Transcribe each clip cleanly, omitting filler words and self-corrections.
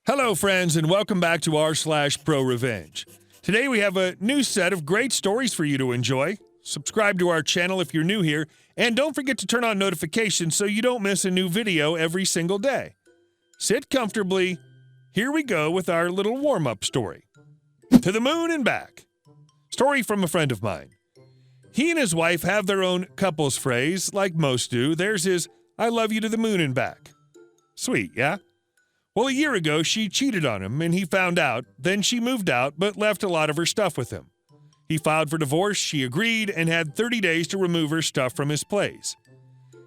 Hello, friends, and welcome back to r/ProRevenge. Today we have a new set of great stories for you to enjoy. Subscribe to our channel if you're new here, and don't forget to turn on notifications so you don't miss a new video every single day. Sit comfortably. Here we go with our little warm-up story. To the moon and back. Story from a friend of mine. He and his wife have their own couples phrase, like most do. Theirs is, "I love you to the moon and back." Sweet, yeah? Well, a year ago, she cheated on him, and he found out. Then she moved out, but left a lot of her stuff with him. He filed for divorce, she agreed, and had 30 days to remove her stuff from his place.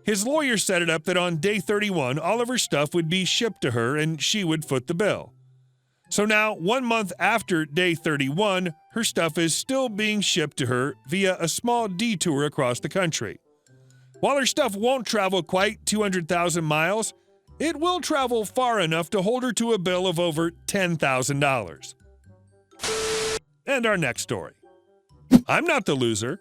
His lawyer set it up that on day 31, all of her stuff would be shipped to her, and she would foot the bill. So now, 1 month after day 31, her stuff is still being shipped to her via a small detour across the country. While her stuff won't travel quite 200,000 miles, it will travel far enough to hold her to a bill of over $10,000. And our next story. I'm not the loser.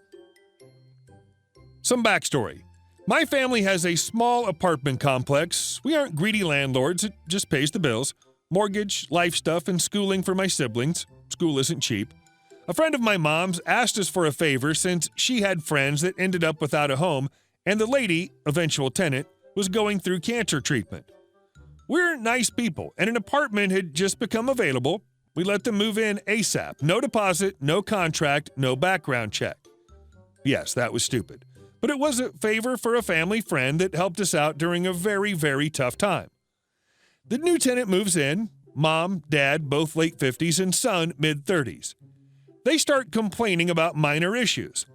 Some backstory. My family has a small apartment complex. We aren't greedy landlords, it just pays the bills. Mortgage, life stuff, and schooling for my siblings. School isn't cheap. A friend of my mom's asked us for a favor since she had friends that ended up without a home, and the lady, eventual tenant, was going through cancer treatment. We're nice people, and an apartment had just become available. We let them move in ASAP. No deposit, no contract, no background check. Yes, that was stupid. But it was a favor for a family friend that helped us out during a very, very tough time. The new tenant moves in, mom, dad, both late 50s, and son, mid-30s. They start complaining about minor issues.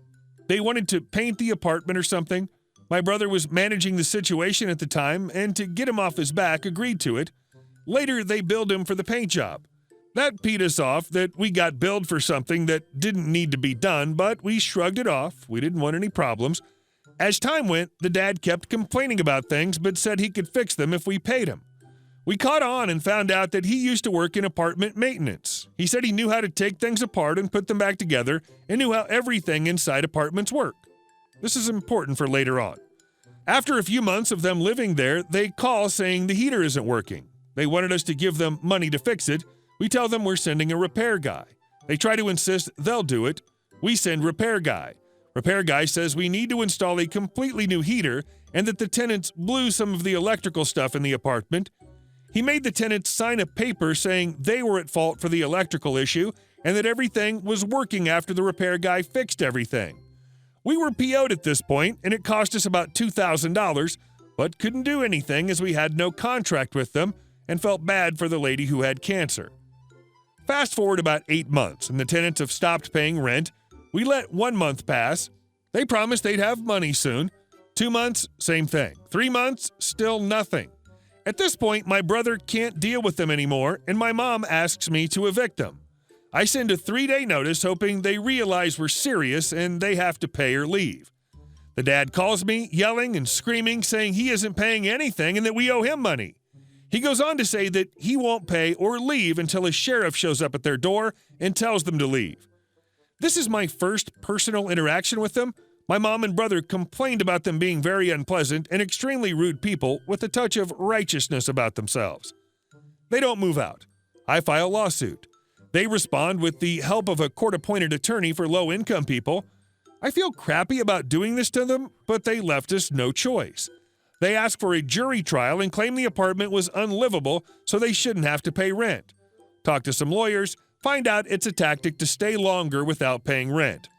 They wanted to paint the apartment or something. My brother was managing the situation at the time, and to get him off his back, agreed to it. Later, they billed him for the paint job. That peed us off that we got billed for something that didn't need to be done, but we shrugged it off. We didn't want any problems. As time went, the dad kept complaining about things, but said he could fix them if we paid him. We caught on and found out that he used to work in apartment maintenance. He said he knew how to take things apart and put them back together, and knew how everything inside apartments work. This is important for later on. After a few months of them living there, they call saying the heater isn't working. They wanted us to give them money to fix it. We tell them we're sending a repair guy. They try to insist they'll do it. We send repair guy. Repair guy says we need to install a completely new heater and that the tenants blew some of the electrical stuff in the apartment. He made the tenants sign a paper saying they were at fault for the electrical issue and that everything was working after the repair guy fixed everything. We were PO'd at this point, and it cost us about $2,000, but couldn't do anything as we had no contract with them and felt bad for the lady who had cancer. Fast forward about 8 months, and the tenants have stopped paying rent. We let 1 month pass. They promised they'd have money soon. 2 months, same thing. 3 months, still nothing. At this point, my brother can't deal with them anymore, and my mom asks me to evict them. I send a 3-day notice hoping they realize we're serious and they have to pay or leave. The dad calls me, yelling and screaming, saying he isn't paying anything and that we owe him money. He goes on to say that he won't pay or leave until a sheriff shows up at their door and tells them to leave. This is my first personal interaction with them. My mom and brother complained about them being very unpleasant and extremely rude people with a touch of righteousness about themselves. They don't move out. I file a lawsuit. They respond with the help of a court-appointed attorney for low-income people. I feel crappy about doing this to them, but they left us no choice. They ask for a jury trial and claim the apartment was unlivable, so they shouldn't have to pay rent. Talk to some lawyers, find out it's a tactic to stay longer without paying rent.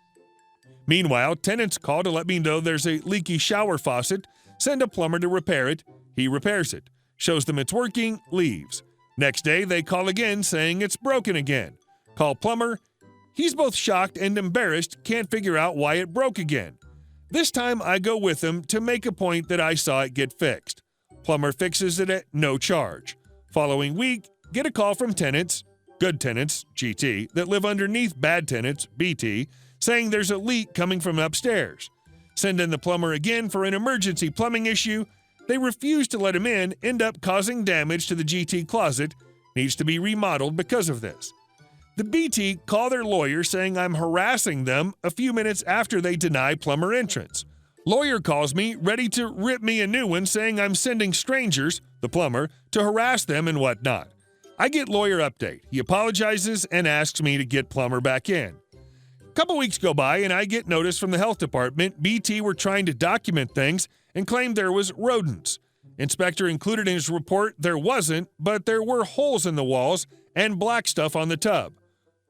Meanwhile, tenants call to let me know there's a leaky shower faucet, send a plumber to repair it. He repairs it, shows them it's working, leaves. Next day, they call again saying it's broken again. Call plumber. He's both shocked and embarrassed, can't figure out why it broke again. This time, I go with him to make a point that I saw it get fixed. Plumber fixes it at no charge. Following week, get a call from tenants, good tenants, GT, that live underneath bad tenants, BT, saying there's a leak coming from upstairs. Send in the plumber again for an emergency plumbing issue. They refuse to let him in, end up causing damage to the GT closet, needs to be remodeled because of this. The BT call their lawyer saying I'm harassing them a few minutes after they deny plumber entrance. Lawyer calls me, ready to rip me a new one, saying I'm sending strangers, the plumber, to harass them and whatnot. I get lawyer update. He apologizes and asks me to get plumber back in. A couple weeks go by and I get notice from the health department BT were trying to document things and claimed there was rodents. Inspector included in his report there wasn't, but there were holes in the walls and black stuff on the tub.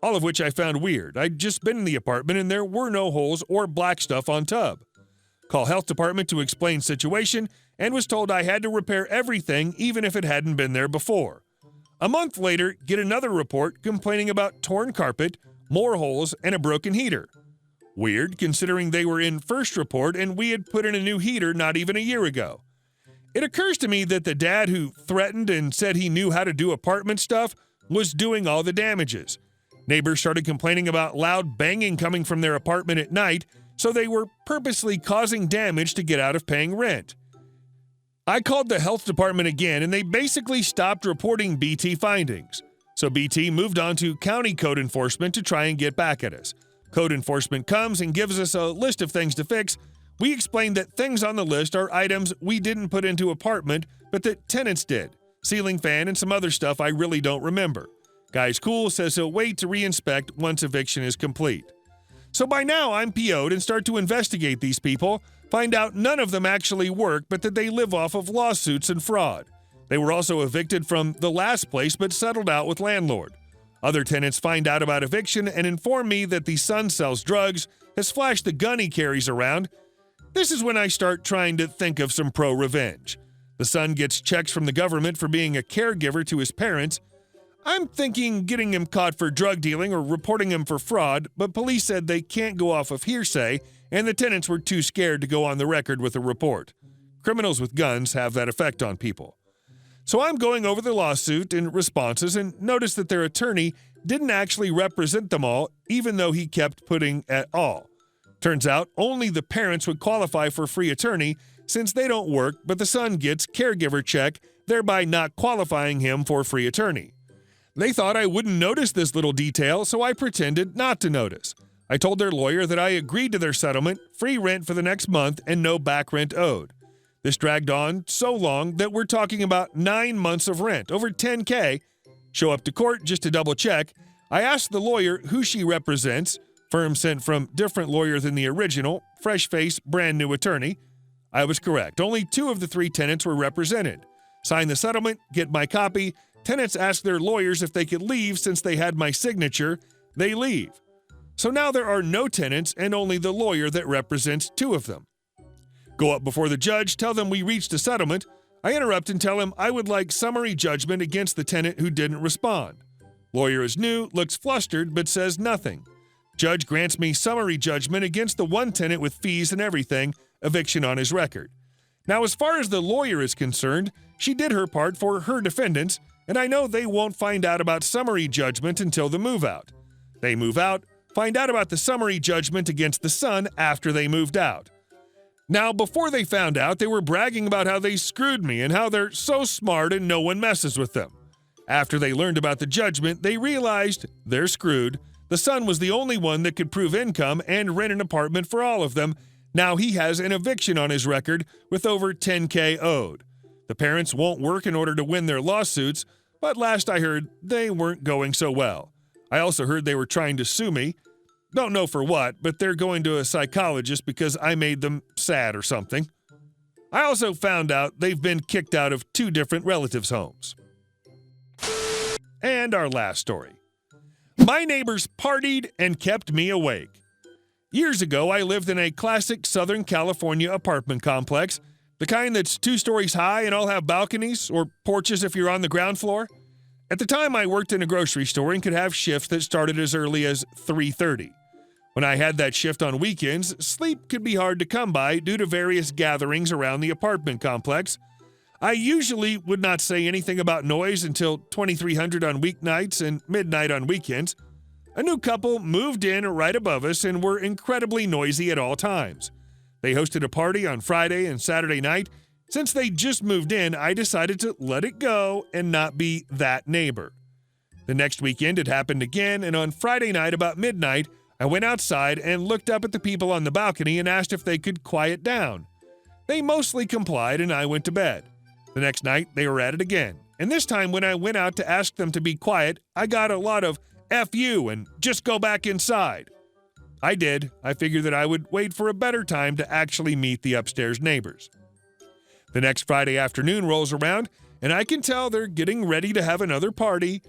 All of which I found weird. I'd just been in the apartment and there were no holes or black stuff on tub. Call health department to explain situation and was told I had to repair everything even if it hadn't been there before. A month later, get another report complaining about torn carpet, more holes, and a broken heater. Weird, considering they were in first report and we had put in a new heater not even a year ago. It occurs to me that the dad who threatened and said he knew how to do apartment stuff was doing all the damages. Neighbors started complaining about loud banging coming from their apartment at night, so they were purposely causing damage to get out of paying rent. I called the health department again, and they basically stopped reporting BT findings. So BT moved on to county code enforcement to try and get back at us. Code enforcement comes and gives us a list of things to fix. We explained that things on the list are items we didn't put into apartment, but that tenants did. Ceiling fan and some other stuff I really don't remember. Guy's cool, says he'll wait to re-inspect once eviction is complete. So by now I'm PO'd and start to investigate these people, find out none of them actually work but that they live off of lawsuits and fraud. They were also evicted from the last place but settled out with landlord. Other tenants find out about eviction and inform me that the son sells drugs, has flashed the gun he carries around. This is when I start trying to think of some pro-revenge. The son gets checks from the government for being a caregiver to his parents. I'm thinking getting him caught for drug dealing or reporting him for fraud, but police said they can't go off of hearsay, and the tenants were too scared to go on the record with a report. Criminals with guns have that effect on people. So I'm going over the lawsuit and responses and notice that their attorney didn't actually represent them all, even though he kept putting at all. Turns out only the parents would qualify for free attorney since they don't work, but the son gets caregiver check, thereby not qualifying him for free attorney. They thought I wouldn't notice this little detail, so I pretended not to notice. I told their lawyer that I agreed to their settlement, free rent for the next month, and no back rent owed. This dragged on so long that we're talking about 9 months of rent, over $10K. Show up to court just to double check. I asked the lawyer who she represents. Firm sent from different lawyer than the original, fresh face, brand new attorney. I was correct. Only 2 of the 3 tenants were represented. Sign the settlement, get my copy. Tenants ask their lawyers if they could leave since they had my signature. They leave. So now there are no tenants and only the lawyer that represents 2 of them. Go up before the judge, tell them we reached a settlement. I interrupt and tell him I would like summary judgment against the tenant who didn't respond. Lawyer is new, looks flustered, but says nothing. Judge grants me summary judgment against the one tenant with fees and everything, eviction on his record. Now, as far as the lawyer is concerned, she did her part for her defendants, and I know they won't find out about summary judgment until the move-out. They move out, find out about the summary judgment against the son after they moved out. Now, before they found out, they were bragging about how they screwed me and how they're so smart and no one messes with them. After they learned about the judgment, they realized they're screwed. The son was the only one that could prove income and rent an apartment for all of them. Now he has an eviction on his record with over $10K owed. The parents won't work in order to win their lawsuits, but last I heard, they weren't going so well. I also heard they were trying to sue me. Don't know for what, but they're going to a psychologist because I made them sad or something. I also found out they've been kicked out of 2 different relatives' homes. And our last story. My neighbors partied and kept me awake. Years ago, I lived in a classic Southern California apartment complex, the kind that's 2 stories high and all have balconies or porches if you're on the ground floor. At the time, I worked in a grocery store and could have shifts that started as early as 3:30. When I had that shift on weekends, sleep could be hard to come by due to various gatherings around the apartment complex. I usually would not say anything about noise until 2300 on weeknights and midnight on weekends. A new couple moved in right above us and were incredibly noisy at all times. They hosted a party on Friday and Saturday night. Since they just moved in, I decided to let it go and not be that neighbor. The next weekend it happened again, and on Friday night about midnight, I went outside and looked up at the people on the balcony and asked if they could quiet down. They mostly complied and I went to bed. The next night, they were at it again. And this time when I went out to ask them to be quiet, I got a lot of F you and just go back inside. I did. I figured that I would wait for a better time to actually meet the upstairs neighbors. The next Friday afternoon rolls around, and I can tell they're getting ready to have another party.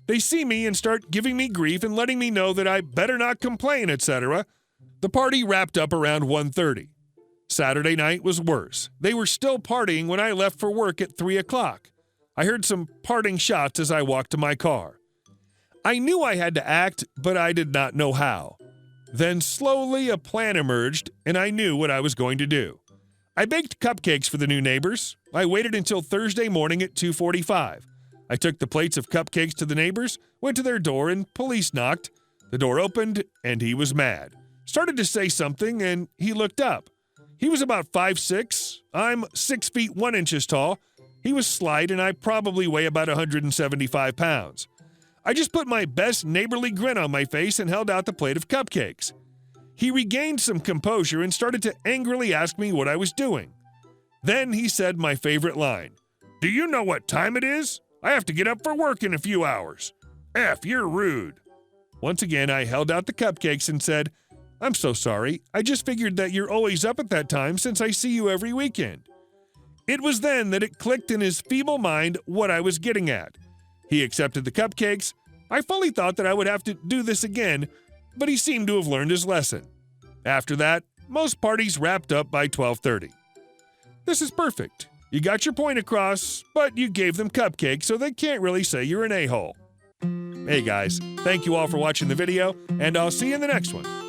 They see me and start giving me grief and letting me know that I better not complain, etc. The party wrapped up around 1:30. Saturday night was worse. They were still partying when I left for work at 3 o'clock. I heard some parting shots as I walked to my car. I knew I had to act, but I did not know how. Then slowly a plan emerged, and I knew what I was going to do. I baked cupcakes for the new neighbors. I waited until Thursday morning at 2:45. I took the plates of cupcakes to the neighbors, went to their door, and police knocked. The door opened, and he was mad. Started to say something, and he looked up. He was about 5'6". I'm 6 feet 1 inches tall. He was slight, and I probably weigh about 175 pounds. I just put my best neighborly grin on my face and held out the plate of cupcakes. He regained some composure and started to angrily ask me what I was doing. Then he said my favorite line, "Do you know what time it is? I have to get up for work in a few hours. F, you're rude." Once again, I held out the cupcakes and said, "I'm so sorry. I just figured that you're always up at that time since I see you every weekend." It was then that it clicked in his feeble mind what I was getting at. He accepted the cupcakes. I fully thought that I would have to do this again, but he seemed to have learned his lesson. After that, most parties wrapped up by 12:30. This is perfect. You got your point across, but you gave them cupcakes, so they can't really say you're an a-hole. Hey guys, thank you all for watching the video, and I'll see you in the next one.